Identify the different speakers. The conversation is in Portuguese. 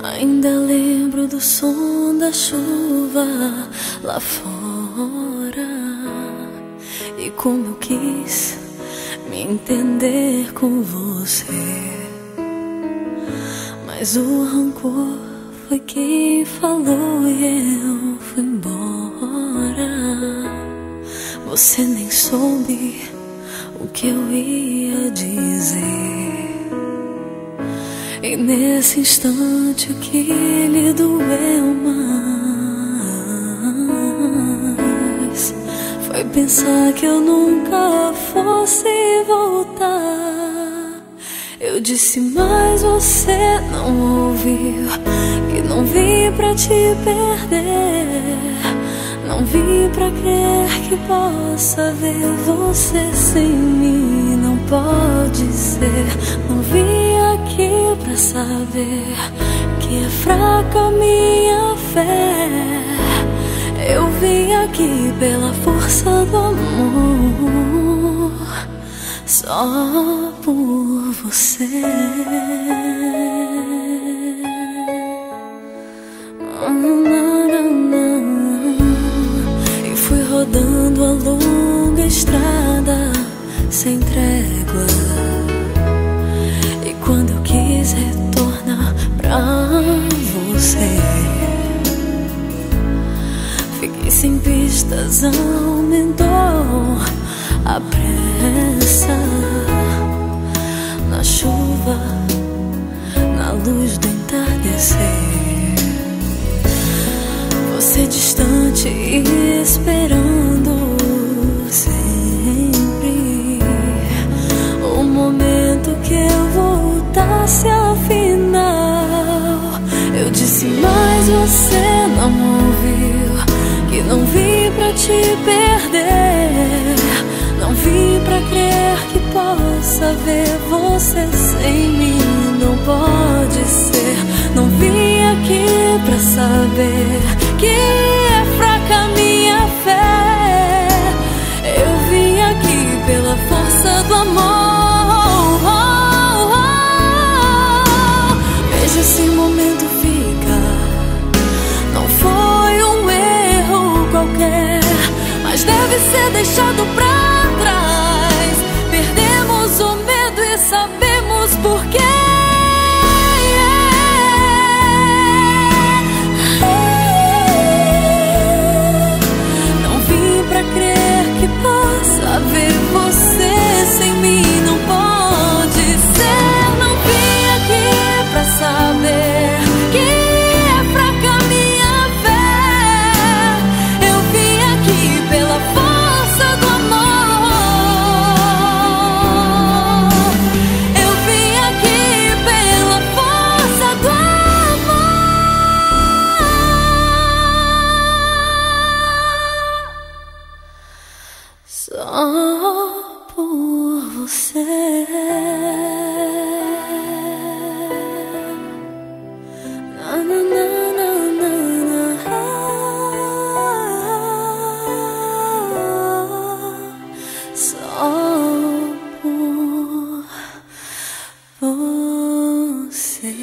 Speaker 1: Ainda lembro do som da chuva lá fora e como eu quis me entender com você. Mas o rancor foi quem falou e eu fui embora. Você nem soube o que eu ia dizer. E nesse instante que lhe doeu mais foi pensar que eu nunca fosse voltar. Eu disse, mas você não ouviu, que não vim pra te perder. Não vim pra crer que possa ver você sem mim. Não pode ser. Não vim aqui pra saber que é fraca minha fé. Eu vim aqui pela força do amor, só por você. E fui rodando a longa estrada sem trégua. E quando eu quis retornar pra você, fiquei sem pistas, aumentou a pressa. Na chuva, na luz do entardecer, você distante e esperando sempre o momento que eu voltasse afinal. Eu disse, mas você não ouviu, que não vim pra te perder. Não vim pra crer que possa ver você sem mim. Não pode ser. Não vim aqui pra saber que é fraca minha fé. Eu vim aqui pela força do amor. Veja esse momento fica. Não foi um erro qualquer, mas deve ser deixado pra trás. Perdemos o medo e sabemos por quê. Não vim pra crer que possa ver você sem mim. Não pode ser. Não vim aqui pra saber que é fraca minha fé. Eu vim aqui pela força do amor. Eu vim aqui pela força do amor, só por você. Na, na, na, na, na, na. Só por você.